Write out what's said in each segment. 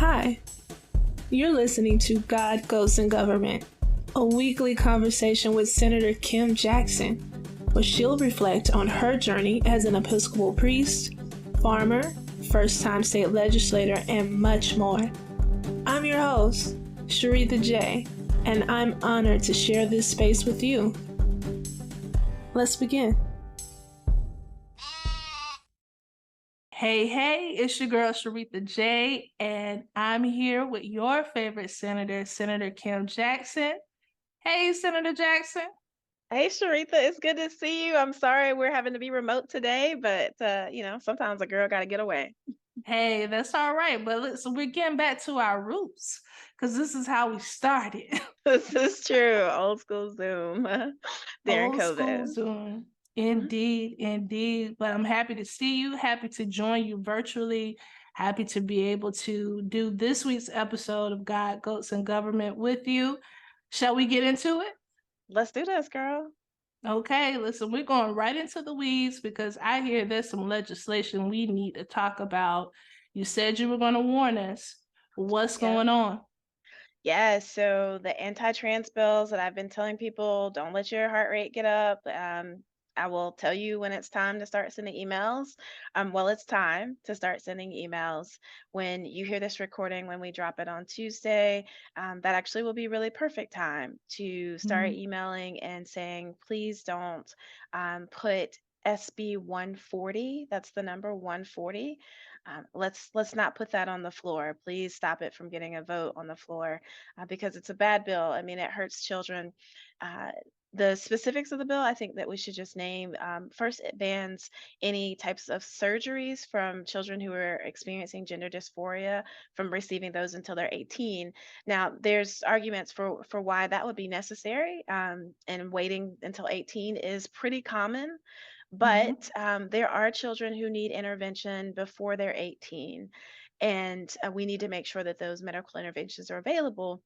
Hi, you're listening to God, Ghosts, and Government, a weekly conversation with Senator Kim Jackson, where she'll reflect on her journey as an Episcopal priest, farmer, first-time state legislator, and much more. I'm your host, Sharitha J., and I'm honored to share this space with you. Let's begin. Hey, it's your girl, Sharitha J., and I'm here with your favorite senator, Senator Kim Jackson. Hey, Senator Jackson. Hey, Sharitha, it's good to see you. I'm sorry we're having to be remote today, but, sometimes a girl got to get away. Hey, that's all right. But listen, we're getting back to our roots because this is how we started. This is true. Old school Zoom during Old COVID. school Zoom. Indeed. But I'm happy to see you, happy to join you virtually, happy to be able to do this week's episode of God, Goats, and Government with you. Shall we get into it? Let's do this, girl. Okay, listen, we're going right into the weeds because I hear there's some legislation we need to talk about. You said you were going to warn us. What's going on? Yeah, so the anti-trans bills that I've been telling people, don't let your heart rate get up. I will tell you when it's time to start sending emails. It's time to start sending emails. When you hear this recording, when we drop it on Tuesday, that actually will be really perfect time to start emailing and saying, please don't put SB 140. That's the number 140. Let's not put that on the floor. Please stop it from getting a vote on the floor because it's a bad bill. I mean, it hurts children. The specifics of the bill, I think that we should just name. First, it bans any types of surgeries from children who are experiencing gender dysphoria from receiving those until they're 18. Now, there's arguments for why that would be necessary, and waiting until 18 is pretty common. But there are children who need intervention before they're 18, and we need to make sure that those medical interventions are available.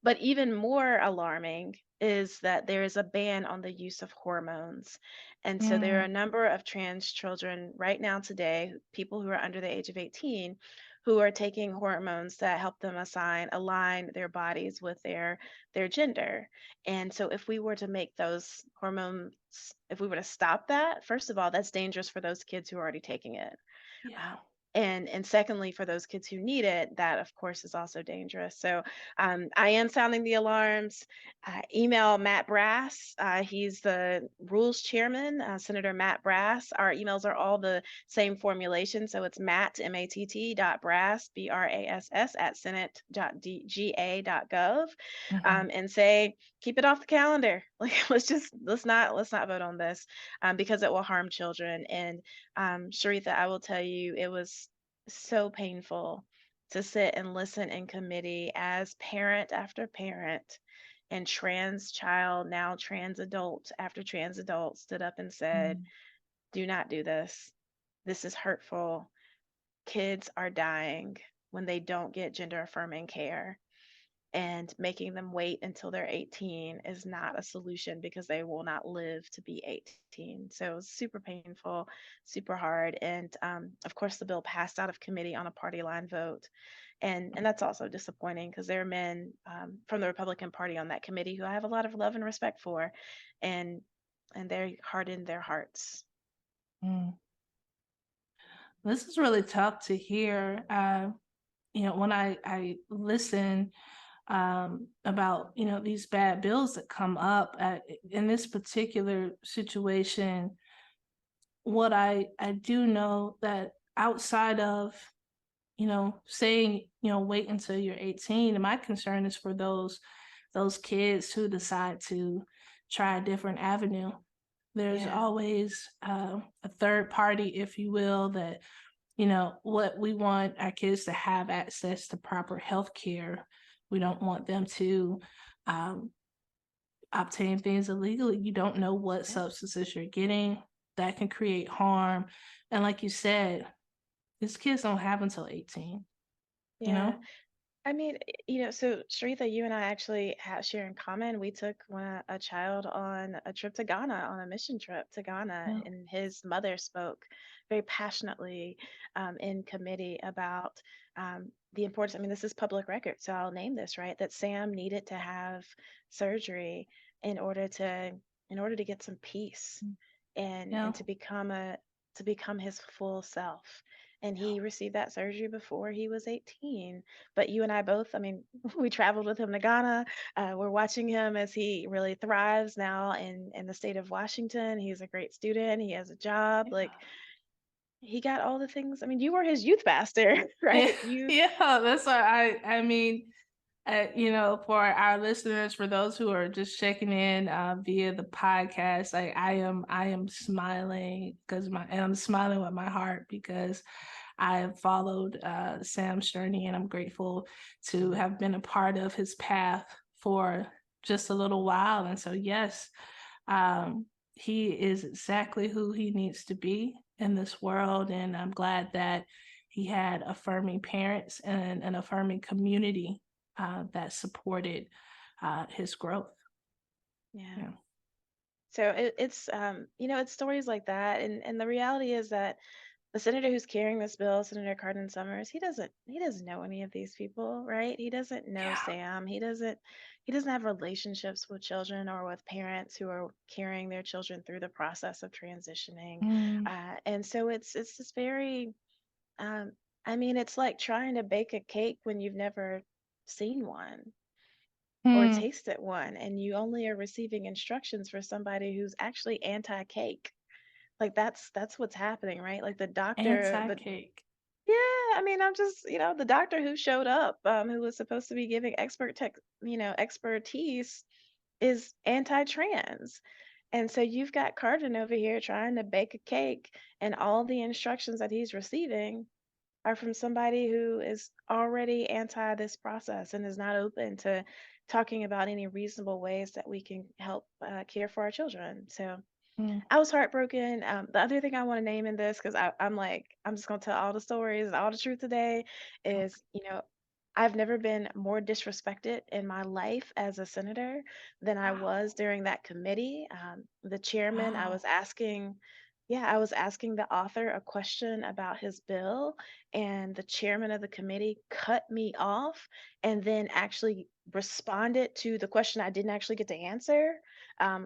But even more alarming is that there is a ban on the use of hormones. And so there are a number of trans children right now today, people who are under the age of 18, who are taking hormones that help them align their bodies with their gender. And so if we were to make those hormones, if we were to stop that, first of all, that's dangerous for those kids who are already taking it. Yeah. And secondly, for those kids who need it, that of course is also dangerous. So I am sounding the alarms. Email Matt Brass. He's the rules chairman, Senator Matt Brass. Our emails are all the same formulation. So it's Matt, M-A-T-T .brass, B-R-A-S-S @senate.ga.gov. And say, keep it off the calendar. Like, let's not vote on this because it will harm children. And Sharitha, I will tell you, it was so painful to sit and listen in committee as parent after parent and trans child, now trans adult after trans adult stood up and said, do not do this. This is hurtful. Kids are dying when they don't get gender affirming care. And making them wait until they're 18 is not a solution because they will not live to be 18. So it was super painful, super hard. And of course, the bill passed out of committee on a party line vote. And that's also disappointing because there are men from the Republican Party on that committee who I have a lot of love and respect for. And they hardened their hearts. This is really tough to hear. When I listen about these bad bills that come up in this particular situation, what I do know that outside of saying wait until you're 18, and my concern is for those kids who decide to try a different avenue. There's always a third party, if you will, that what we want our kids to have access to proper health care. We don't want them to obtain things illegally. You don't know what substances you're getting that can create harm. And like you said, these kids don't have until 18, you know? I mean, so Sharitha, you and I actually share in common. We took a child on a trip to Ghana, on a mission trip to Ghana, Yeah. and his mother spoke very passionately in committee about the importance. I mean, this is public record, so I'll name this, right? That Sam needed to have surgery in order to get some peace Mm. and Yeah. to become his full self. And he received that surgery before he was 18. But you and I both, I mean, we traveled with him to Ghana. We're watching him as he really thrives now in the state of Washington. He's a great student. He has a job. Like, he got all the things. I mean, you were his youth pastor, Yeah. right? You, Yeah. That's why I mean, for our listeners, for those who are just checking in via the podcast, I am smiling and I'm smiling with my heart because I have followed Sam's journey, and I'm grateful to have been a part of his path for just a little while. And so, yes, um, he is exactly who he needs to be in this world, and I'm glad that he had affirming parents and an affirming community that supported his growth. yeah. Yeah. So it's stories like that, and the reality is that the senator who's carrying this bill, Senator Cardin Summers, he doesn't know any of these people, right? He doesn't know Yeah. Sam. He doesn't have relationships with children or with parents who are carrying their children through the process of transitioning, Mm. and so it's just very. Um, I mean, it's like trying to bake a cake when you've never seen one or Mm. tasted one, and you only are receiving instructions for somebody who's actually anti-cake. Like that's what's happening, right? Like the doctor, Anti the cake. yeah, I mean, I'm just, the doctor who showed up, who was supposed to be giving expertise is anti-trans. And so you've got Cardin over here trying to bake a cake, and all the instructions that he's receiving are from somebody who is already anti this process and is not open to talking about any reasonable ways that we can help care for our children. So Mm. I was heartbroken. The other thing I want to name in this, because I'm like, I'm just going to tell all the stories and all the truth today, is, I've never been more disrespected in my life as a senator than I Wow. was during that committee. The chairman, Wow. I was asking the author a question about his bill, and the chairman of the committee cut me off and then actually responded to the question I didn't actually get to answer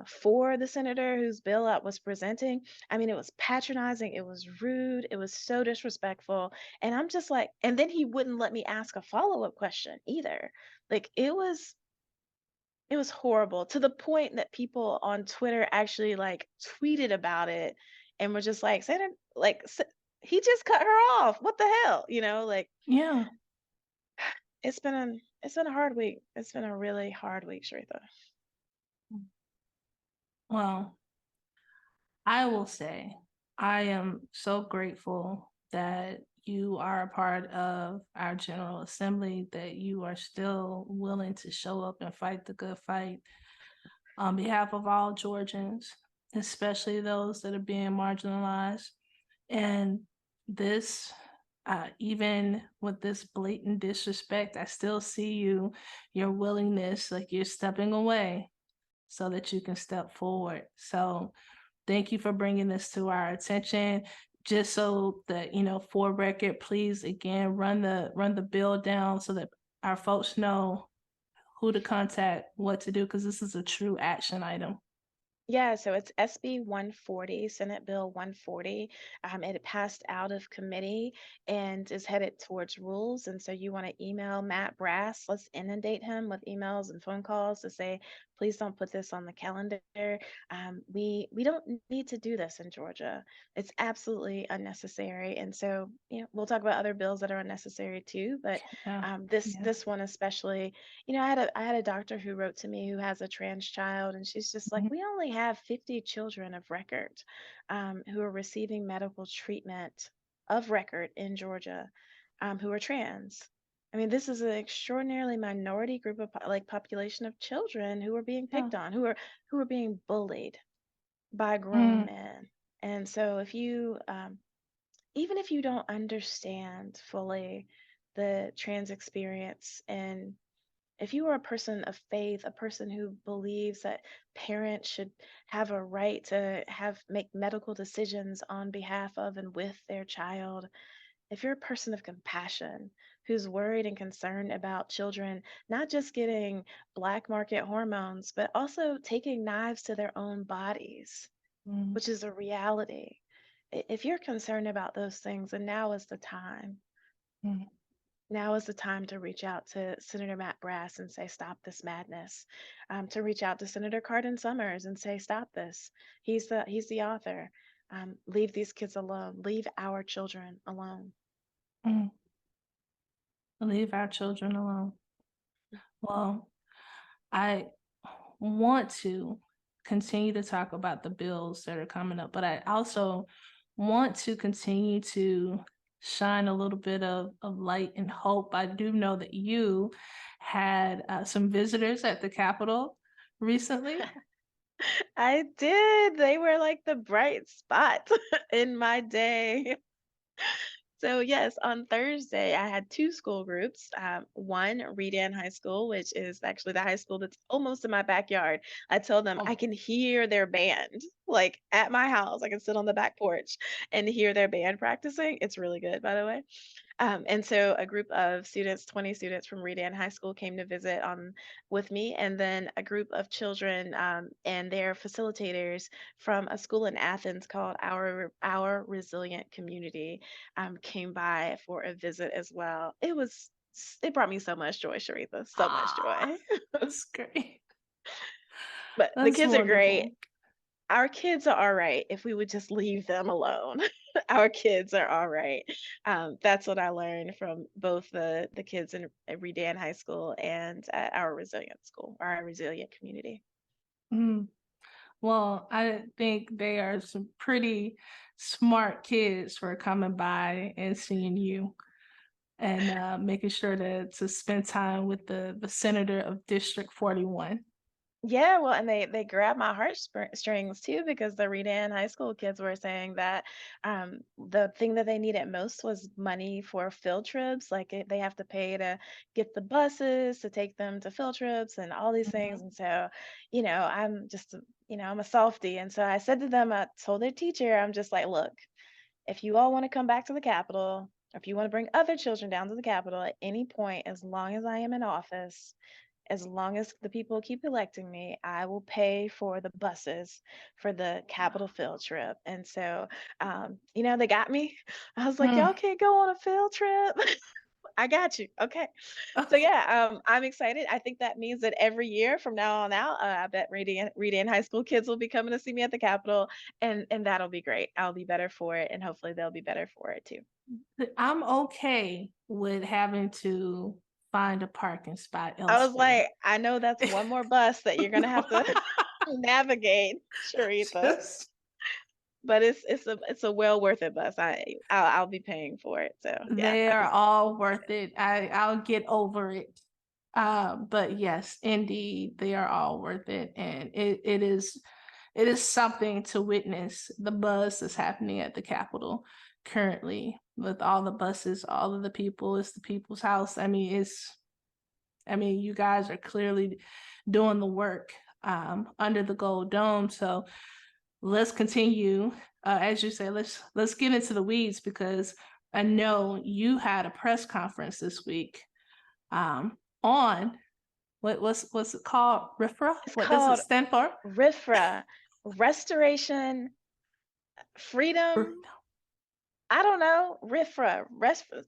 for the senator whose bill I was presenting. I mean, it was patronizing, it was rude, it was so disrespectful. And I'm just like, and then he wouldn't let me ask a follow-up question either. Like it was horrible to the point that people on Twitter actually like tweeted about it and were just like, Senator, like, he just cut her off. What the hell? Like Yeah. it's been a hard week. It's been a really hard week, Shretha. Well, I will say I am so grateful that you are a part of our General Assembly, that you are still willing to show up and fight the good fight on behalf of all Georgians, especially those that are being marginalized. And this, even with this blatant disrespect, I still see your willingness, like you're stepping away so that you can step forward. So thank you for bringing this to our attention. Just so that, for record, please again run the bill down so that our folks know who to contact, what to do, because this is a true action item. Yeah, so it's SB 140, Senate Bill 140. It passed out of committee and is headed towards rules. And so you want to email Matt Brass. Let's inundate him with emails and phone calls to say, please don't put this on the calendar. We don't need to do this in Georgia. It's absolutely unnecessary. And so, we'll talk about other bills that are unnecessary too. But Yeah. this Yeah. this one especially, I had a doctor who wrote to me who has a trans child, and she's just like, Mhm. we only have 50 children of record who are receiving medical treatment of record in Georgia who are trans. I mean, this is an extraordinarily minority group of population of children who are being Yeah. picked on, who are being bullied by grown Mm. men. And so, if you even if you don't understand fully the trans experience. And if you are a person of faith, a person who believes that parents should have a right to have make medical decisions on behalf of and with their child, if you're a person of compassion who's worried and concerned about children not just getting black market hormones, but also taking knives to their own bodies, Mm, which is a reality. If you're concerned about those things, then now is the time. mm, Now is the time to reach out to Senator Matt Brass and say, stop this madness. To reach out to Senator Cardin Summers and say, stop this. He's the author. Leave these kids alone. Leave our children alone. mm. Leave our children alone. Well, I want to continue to talk about the bills that are coming up, but I also want to continue to shine a little bit of light and hope. I do know that you had some visitors at the Capitol recently. I did. They were like the bright spot in my day. So yes, on Thursday I had two school groups. One, Redan High School, which is actually the high school that's almost in my backyard. I told them I Oh, can hear their band like at my house. I can sit on the back porch and hear their band practicing. It's really good, by the way. And so a group of students, 20 students from Redan High School came to visit with me, and then a group of children and their facilitators from a school in Athens called Our Resilient Community came by for a visit as well. It brought me so much joy, Sharitha, so much ah, joy. that's great. But the That's kids are great. wonderful. Our kids are all right if we would just leave them alone. Our kids are all right. That's what I learned from both the kids in at Redan High School and at our resilient school, our resilient community. Mm. Well, I think they are some pretty smart kids for coming by and seeing you and making sure to spend time with the senator of District 41. Yeah, well, and they grabbed my heartstrings too because the Redan High School kids were saying that the thing that they needed most was money for field trips. Like they have to pay to get the buses to take them to field trips and all these things. Mhm. And so, I'm just, I'm a softie. And so I said to them, I told their teacher, I'm just like, look, if you all want to come back to the Capitol, or if you want to bring other children down to the Capitol at any point, as long as I am in office, as long as the people keep electing me, I will pay for the buses for the Capitol field trip. And so, they got me. I was like, Mm. y'all can't go on a field trip. I got you. Okay. So yeah, I'm excited. I think that means that every year from now on out, I bet Reading High School kids will be coming to see me at the Capitol, and that'll be great. I'll be better for it, and hopefully they'll be better for it too. I'm okay with having to find a parking spot I was elsewhere. like, I know that's one more bus that you're gonna have to navigate, Sharitha. Just But it's a well worth it bus. I'll be paying for it. So yeah, they are all worth it. I'll get over it. But yes, indeed, they are all worth it, and it is something to witness the buzz that's happening at the Capitol currently with all the buses, all of the people. It's the people's house. I mean, you guys are clearly doing the work under the gold dome. So let's continue. As you say, let's get into the weeds because I know you had a press conference this week on what's it called? RFRA? it's What does it called stand for? RFRA, Restoration R- Freedom. I don't know, RFRA.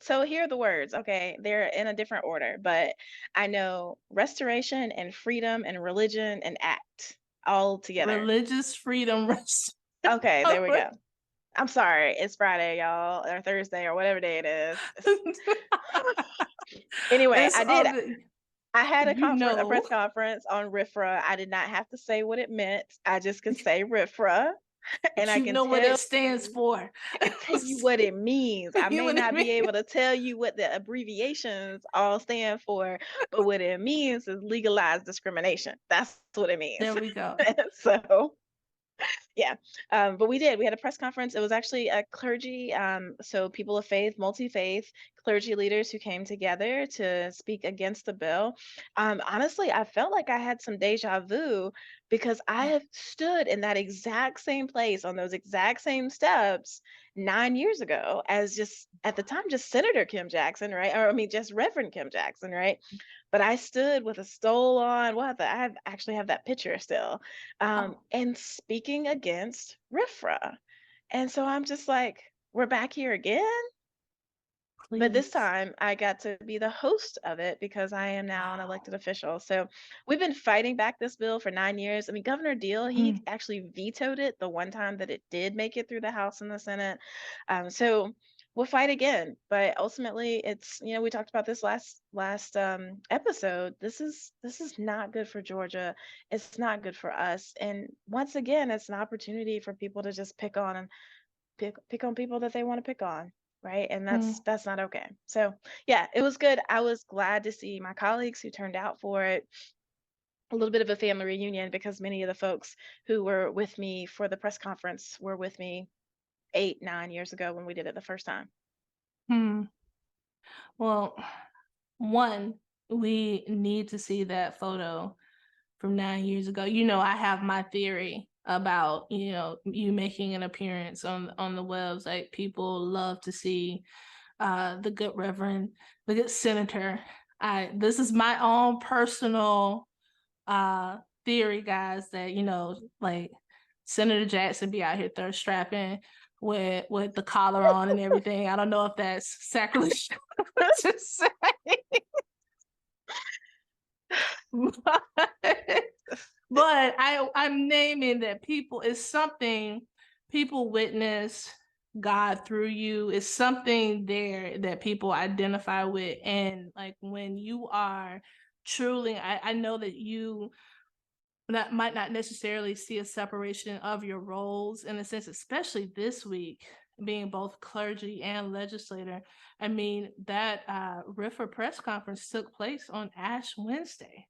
So here are the words. Okay, they're in a different order, but I know restoration and freedom and religion and act all together. Religious freedom rest. Okay, there we go. I'm sorry, it's Friday, y'all, or Thursday, or whatever day it is. Anyway, It's all the I had a you press conference on RFRA. I did not have to say what it meant. I just could say RFRA, and but I you can know what it tell stands you for. I can tell you what it means. I You know may what it not be means? able to tell you what the abbreviations all stand for, but what it means is legalized discrimination. That's what it means. There we go. So yeah, but we had a press conference. It was actually a clergy, so people of faith, multi-faith clergy leaders who came together to speak against the bill. Honestly, I felt like I had some deja vu because I have stood in that exact same place on those exact same steps 9 years ago as just at the time, just Senator Kim Jackson, right? Or I mean, just Reverend Kim Jackson, right? But I stood with a stole on. Actually have that picture still, Oh, and speaking against RFRA. And so I'm just like, we're back here again. But this please. time I got to be the host of it because I am now an Wow. elected official. So we've been fighting back this bill for 9 years. I mean, Governor Deal, he Mm, actually vetoed it the one time that it did make it through the House and the Senate. So we'll fight again. But ultimately, it's we talked about this last episode. This is not good for Georgia. It's not good for us. And once again, it's an opportunity for people to just pick on people that they want to pick on, right? And mm, that's not okay. So yeah, it was good. I was glad to see my colleagues who turned out for it. A little bit of a family reunion because many of the folks who were with me for the press conference were with me 8, 9 years ago when we did it the first time. mm. Well, one, we need to see that photo from 9 years ago. I have my theory about, you making an appearance on the website. People love to see the good reverend, the good senator. This is my own personal theory, guys, that like Senator Jackson be out here thirst strapping with the collar on and everything. I don't know if that's sacrilege to say, but, but I'm naming that people is something people witness God through you. Is something there that people identify with, and like when you are truly, I know that you that might not necessarily see a separation of your roles in a sense, especially this week, being both clergy and legislator. I mean, that RIFRA press conference took place on Ash Wednesday.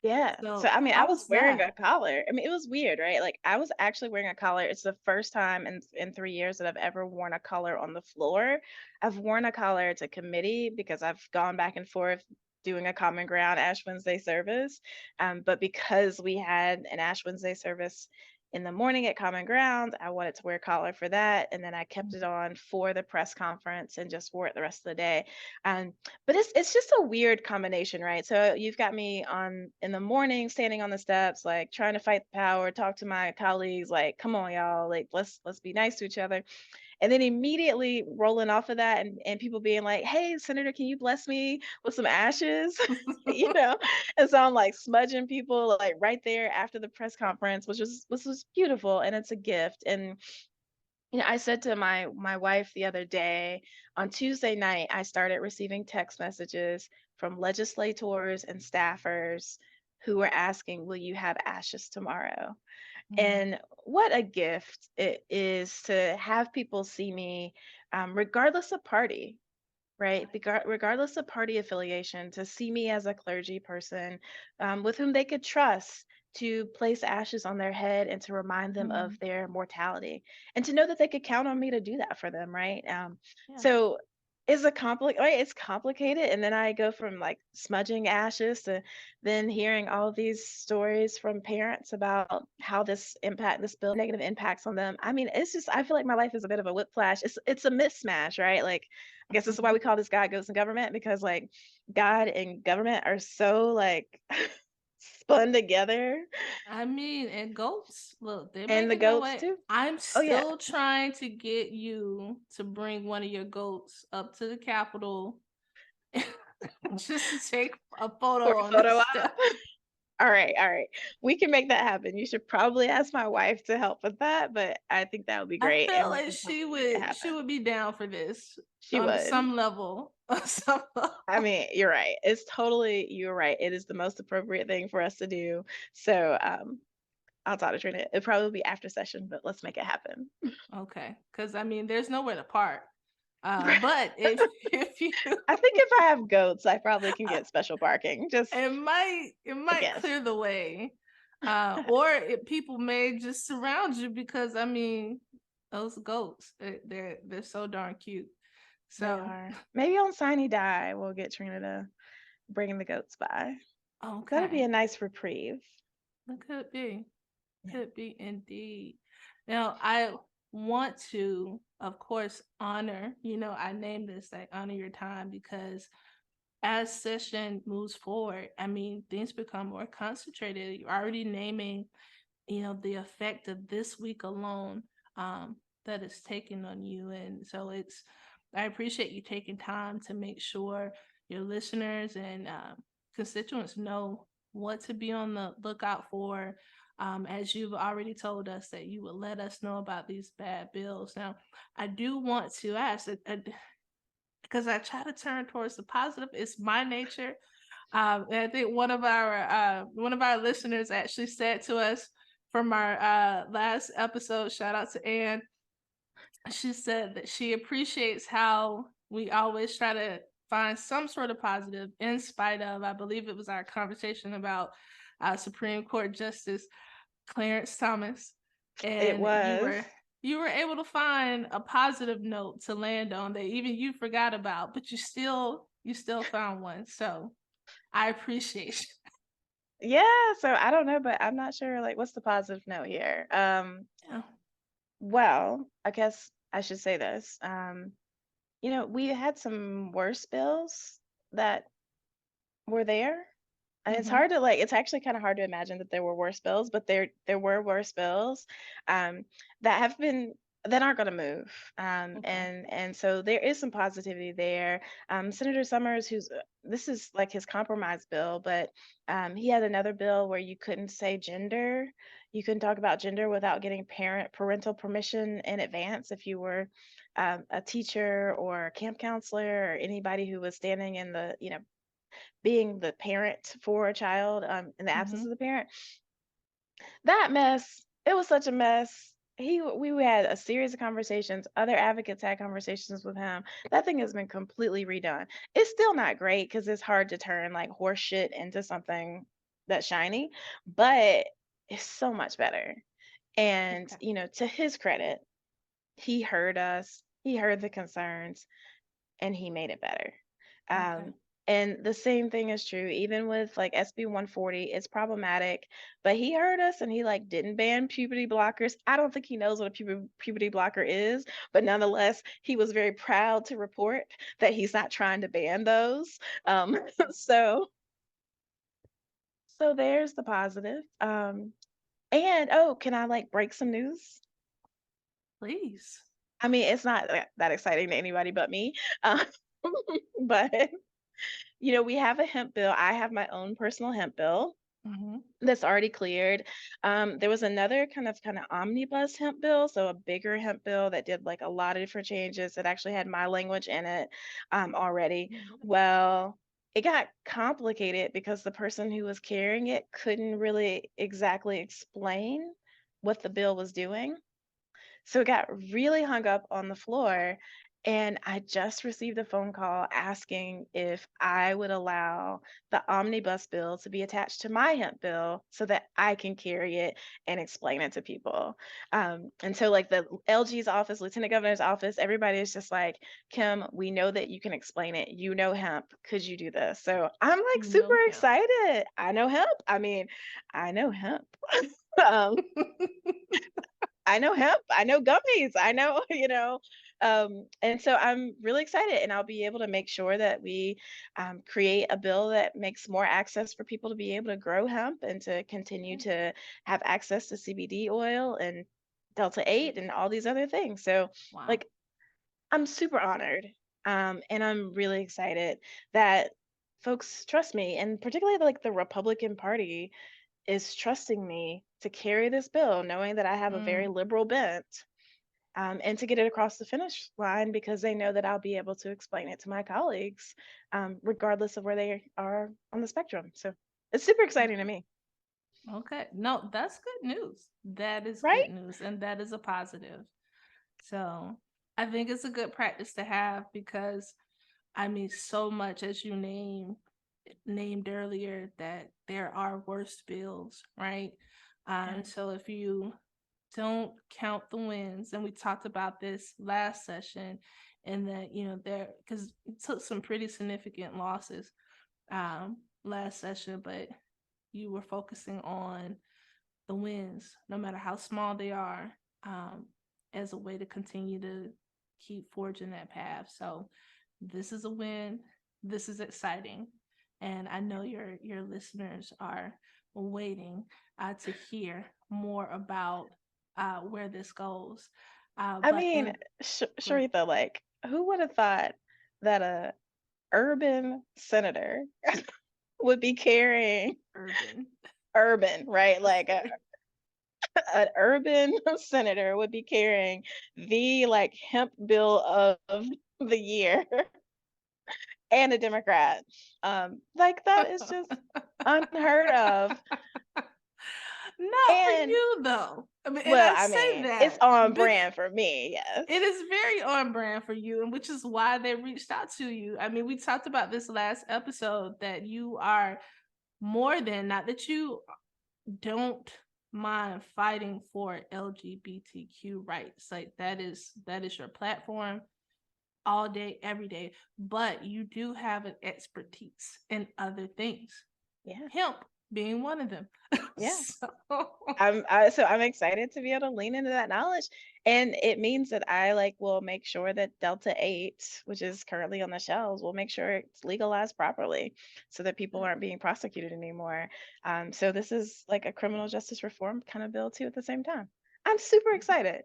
Yeah. So So I mean, I how was was wearing that? a collar. I mean, it was weird, right? Like I was actually wearing a collar. It's the first time in 3 years that I've ever worn a collar on the floor. I've worn a collar to committee because I've gone back and forth doing a common ground Ash Wednesday service. But because we had an Ash Wednesday service in the morning at Common Ground, I wanted to wear a collar for that, and then I kept it on for the press conference and just wore it the rest of the day. Um, but it's just a weird combination, right? So you've got me on in the morning standing on the steps, like trying to fight the power, talk to my colleagues, like, come on, y'all, like let's be nice to each other. And then immediately rolling off of that and people being like, hey, Senator, can you bless me with some ashes? you know? And so I'm like smudging people like right there after the press conference, which was beautiful and it's a gift. And I said to my wife the other day, on Tuesday night, I started receiving text messages from legislators and staffers who were asking, "Will you have ashes tomorrow?" Mm, And what a gift it is to have people see me, regardless of party, right? Regardless of party affiliation, to see me as a clergy person with whom they could trust to place ashes on their head and to remind them of mm, their mortality and to know that they could count on me to do that for them, right? yeah. So right? It's complicated. And then I go from like smudging ashes to then hearing all these stories from parents about how this bill negative impacts on them. I mean, it's just I feel like my life is a bit of a whiplash. It's a mismatch, right? Like I guess this is why we call this God, Ghosts, and Government, because like God and government are so like spun together, I mean, and goats, look, they're and the making their goats way. too. I'm Oh yeah, still trying to get you to bring one of your goats up to the Capitol just to take a for photo a on the photo op. step. All right. We can make that happen. You should probably ask my wife to help with that, but I think that would be I great, feel and we like can she totally make it would she happen. would be down for this She on would. some level. On some I level. mean, you're right. It is the most appropriate thing for us to do. So, I'll talk to Trina. It'll probably be after session, but let's make it happen. Okay, because I mean, there's nowhere to park. But if if you, I think if I have goats, I probably can get special parking. Just I it might guess. clear the way, or people may just surround you because I mean, those goats they're so darn cute. They So, are. Maybe on Siny Die, we'll get Trina to bring the goats by. That'll be okay, a nice reprieve. that Yeah. could be indeed. Now, I want to, of course, honor, I named this like honor your time because as session moves forward, I mean, things become more concentrated. You're already naming, the effect of this week alone that is taking on you. And so I appreciate you taking time to make sure your listeners and constituents know what to be on the lookout for. As you've already told us that you would let us know about these bad bills. Now, I do want to ask, because I try to turn towards the positive. It's my nature. And I think one of our listeners actually said to us from our last episode, shout out to Anne. She said that she appreciates how we always try to find some sort of positive in spite of, I believe it was our conversation about Supreme Court Justice Clarence Thomas, It and was. you were able to find a positive note to land on that even you forgot about, but you still found one. So I appreciate you. Yeah, so I don't know, but I'm not sure like what's the positive note here. Yeah. Well, I guess I should say this. We had some worse bills that were there. And it's Mm-hmm. hard to like it's actually kind of hard to imagine that there were worse bills, but there were worse bills um that have been that aren't going to move. Okay. And so there is some positivity there. Senator Summers, who's this is like his compromise bill, but he had another bill where you couldn't say gender. You couldn't talk about gender without getting parental permission in advance if you were a teacher or a camp counselor or anybody who was standing in the being the parent for a child in the absence Mm-hmm. of the parent. That mess, it was such a mess. We had a series of conversations. Other advocates had conversations with him. That thing has been completely redone. It's still not great because it's hard to turn like horse shit into something that's shiny, but it's so much better. And, Okay. to his credit, he heard us, he heard the concerns, and he made it better. Okay. Um, and the same thing is true even with like SB 140. It's problematic, but he heard us and he like didn't ban puberty blockers. I don't think he knows what a puberty blocker is, but nonetheless, he was very proud to report that he's not trying to ban those. So so there's the positive. And oh, can I like break some news? Please. I mean, it's not that exciting to anybody but me. Um, but we have a hemp bill. I have my own personal hemp bill Mm-hmm. that's already cleared. There was another kind of omnibus hemp bill, so a bigger hemp bill that did like a lot of different changes that actually had my language in it already. Well, it got complicated because the person who was carrying it couldn't really exactly explain what the bill was doing. So it got really hung up on the floor. And I just received a phone call asking if I would allow the omnibus bill to be attached to my hemp bill so that I can carry it and explain it to people. And so, like the LG's office, Lieutenant Governor's office, everybody is just like, Kim, we know that you can explain it. You know hemp. Could you do this? So I'm like You know super him. excited. I know hemp. I mean, I know hemp. um, I know hemp, I know gummies, I know, and so I'm really excited, and I'll be able to make sure that we create a bill that makes more access for people to be able to grow hemp and to continue to have access to CBD oil and Delta 8 and all these other things. So, Wow. like, I'm super honored, and I'm really excited that folks trust me, and particularly like the Republican Party is trusting me to carry this bill, knowing that I have a very Mm. liberal bent, and to get it across the finish line because they know that I'll be able to explain it to my colleagues, regardless of where they are on the spectrum. So it's super exciting to Okay. me, Okay. No, that's good news. That is right? good news. And that is a positive. So I think it's a good practice to have because I mean so much as you named earlier that there are worse bills, right? Yeah. So if you don't count the wins, and we talked about this last session, and that, there, because it took some pretty significant losses last session, but you were focusing on the wins, no matter how small they are, as a way to continue to keep forging that path. So this is a win. This is exciting. And I know your listeners are waiting to hear more about where this goes. I But mean, in Go Sharitha, like, who would have thought that a urban senator would be carrying urban. urban, right? Like Sorry. an urban senator would be carrying the like hemp bill of the year and a Democrat. Like that is just unheard of. Not for And you though. I mean, and well, I I say mean, it's that on because brand for me, yes. it is very on brand for you, and which is why they reached out to you. I mean, we talked about this last episode that you are more than, not that you don't mind fighting for LGBTQ rights. Like that is your platform all day, every day. But you do have an expertise in other things. Yeah, Hemp being one of them. yeah. So So I'm excited to be able to lean into that knowledge. And it means that I like will make sure that Delta 8, which is currently on the shelves, will make sure it's legalized properly so that people aren't being prosecuted anymore. So this is like a criminal justice reform kind of bill too at the same time. I'm super excited.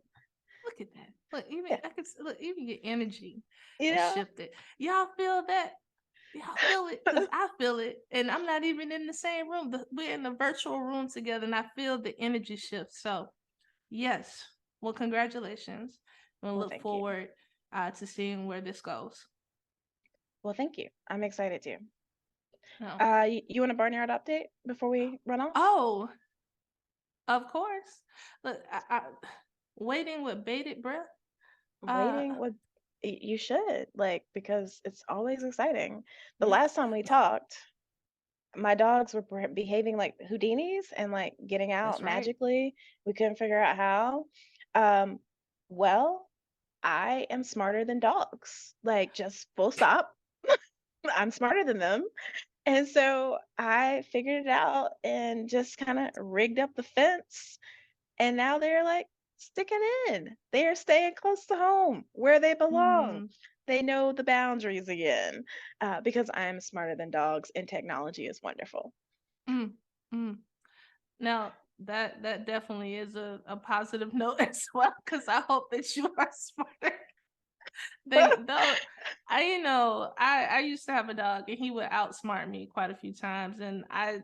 look at that. Look, even Yeah, I could look, even your energy you has know? shifted. Y'all feel that? Y'all feel it? Because I feel it. And I'm not even in the same room. We're in the virtual room together, and I feel the energy shift. So yes. Well, congratulations. We'll Well, look thank you. forward to seeing where this goes. Well, thank you. I'm excited too. No. You want a barnyard update before we run off? Oh, of course. Look, waiting with bated breath. Uh, Waiting with you should like because it's always exciting. The yeah, last time we talked, my dogs were behaving like Houdinis and like getting out that's right. magically. We couldn't figure out how. Um, well, I am smarter than dogs. Like just full stop. I'm smarter than them. And so I figured it out and just kind of rigged up the fence and now they're like sticking in. They're staying close to home where they belong. Mm, They know the boundaries again because I am smarter than dogs and technology is wonderful. mm, mm. Now that definitely is a positive note as well, because I hope that you are smarter than though. I used to have a dog, and he would outsmart me quite a few times, and I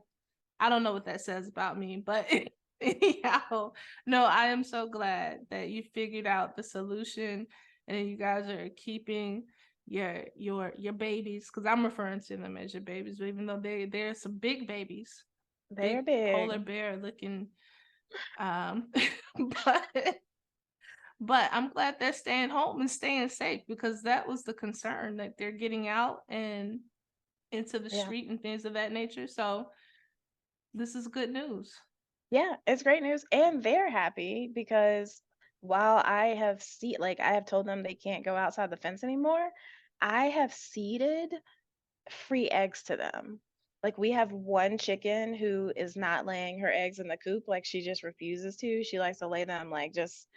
don't know what that says about me, but anyhow, no, I am so glad that you figured out the solution, and you guys are keeping your babies, because I'm referring to them as your babies, even though they're some big babies, They're big polar big. bear looking, um, but I'm glad they're staying home and staying safe, because that was the concern, that they're getting out and into the Yeah. street and things of that nature. So this is good news. Yeah, it's great news. And they're happy because while I have told them they can't go outside the fence anymore, I have seeded free eggs to them. Like we have one chicken who is not laying her eggs in the coop, like she just refuses to. She likes to lay them like just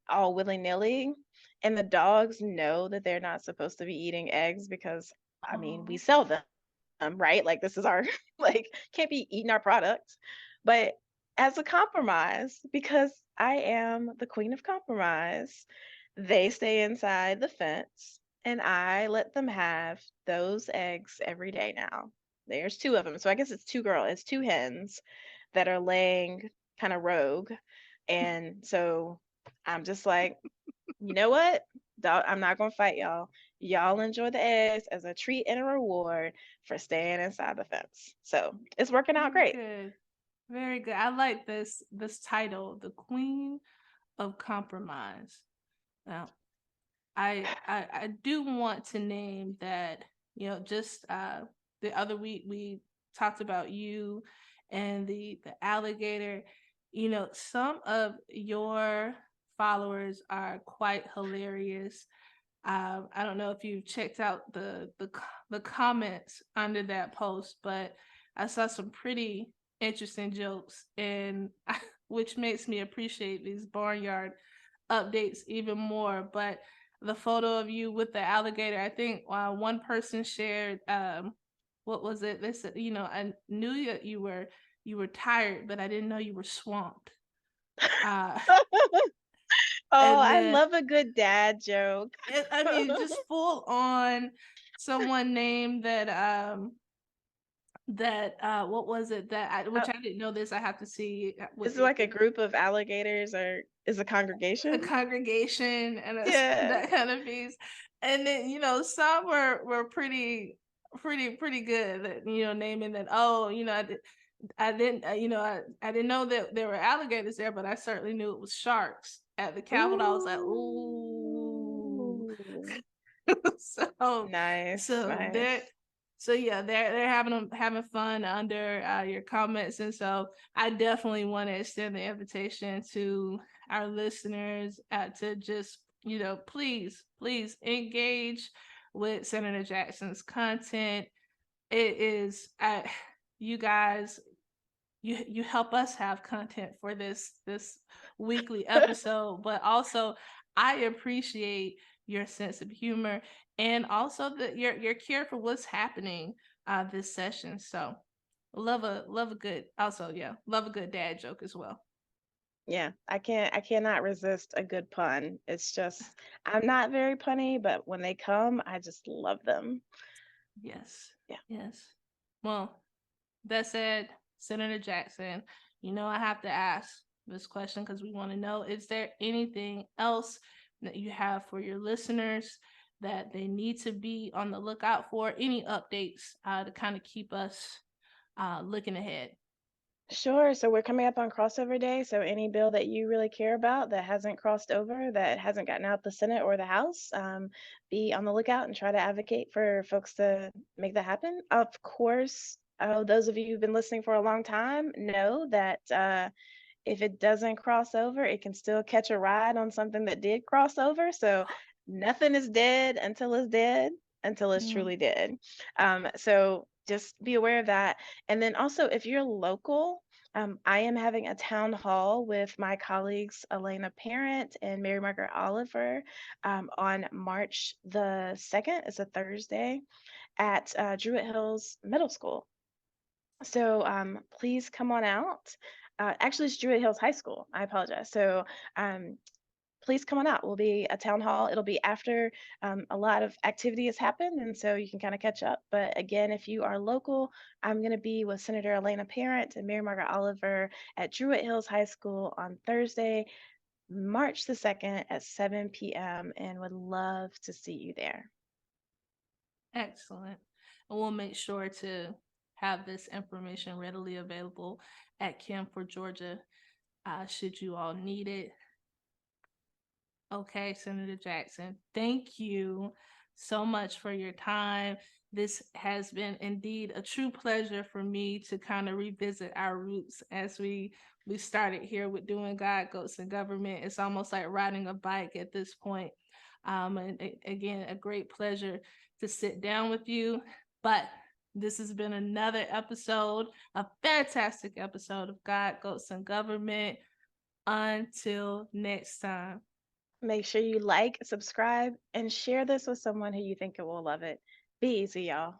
all willy-nilly. And the dogs know that they're not supposed to be eating eggs because I mean, we Oh. sell them, right? Like this is our like can't be eating our product. But as a compromise, because I am the queen of compromise, they stay inside the fence and I let them have those eggs every day now. There's two of them. So I guess it's two hens that are laying kind of rogue. And so I'm just like, you know what? I'm not gonna fight y'all. Y'all enjoy the eggs as a treat and a reward for staying inside the fence. So it's working out Very great. good. Very good. I like this title, The Queen of Compromise. Now, I do want to name that, just the other week we talked about you and the alligator. Some of your followers are quite hilarious. I don't know if you checked out the comments under that post, but I saw some pretty interesting jokes, and which makes me appreciate these barnyard updates even more. But the photo of you with the alligator, I think one person shared, what was it? They said, I knew that you were tired, but I didn't know you were swamped. Uh, Oh, and I then love a good dad joke. I mean, just full on someone named what was it that Oh, which I didn't know this. I have to see what is it like a group of alligators or is a a congregation? congregation and Yeah. that kind of piece. And then some were pretty good at naming that. Oh, I didn't know that there were alligators there, but I certainly knew it was sharks at the Capitol. I was like, ooh. Ooh. so Nice, so they're nice. yeah, they're having fun under your comments, and so I definitely want to extend the invitation to our listeners to just please engage with Senator Jackson's content. It is you guys, you help us have content for this weekly episode, but also I appreciate your sense of humor and also your care for what's happening this session. So love a good, also, yeah, love a good dad joke as well. Yeah, I cannot resist a good pun. It's just I'm not very punny, but when they come, I just love them. Yes. Yeah. Yes. Well, that said, Senator Jackson, I have to ask this question because we want to know, is there anything else that you have for your listeners that they need to be on the lookout for? Any updates to kind of keep us looking ahead? Sure. So we're coming up on crossover day. So any bill that you really care about that hasn't crossed over, that hasn't gotten out the Senate or the House, be on the lookout and try to advocate for folks to make that happen. Of course, those of you who've been listening for a long time know that if it doesn't cross over, it can still catch a ride on something that did cross over. So nothing is dead until it's Mm. truly dead. So just be aware of that. And then also, if you're local, I am having a town hall with my colleagues Elena Parent and Mary Margaret Oliver on March the 2nd. It's a Thursday at Druid Hills Middle School. So please come on out. Actually, it's Druid Hills High School. I apologize. So um, please come on out. We'll be a town hall. It'll be after a lot of activity has happened, and so you can kind of catch up. But again, if you are local, I'm going to be with Senator Elena Parent and Mary Margaret Oliver at Druid Hills High School on Thursday, March the 2nd at 7 p.m., and would love to see you there. Excellent. And we'll make sure to have this information readily available at Camp for Georgia, should you all need it. Okay, Senator Jackson, thank you so much for your time. This has been indeed a true pleasure for me to kind of revisit our roots as we started here with doing God, Goats, and Government. It's almost like riding a bike at this point. And again, a great pleasure to sit down with you. But this has been another episode, a fantastic episode of God, Goats, and Government. Until next time. Make sure you like, subscribe, and share this with someone who you think will love it. Be easy, y'all.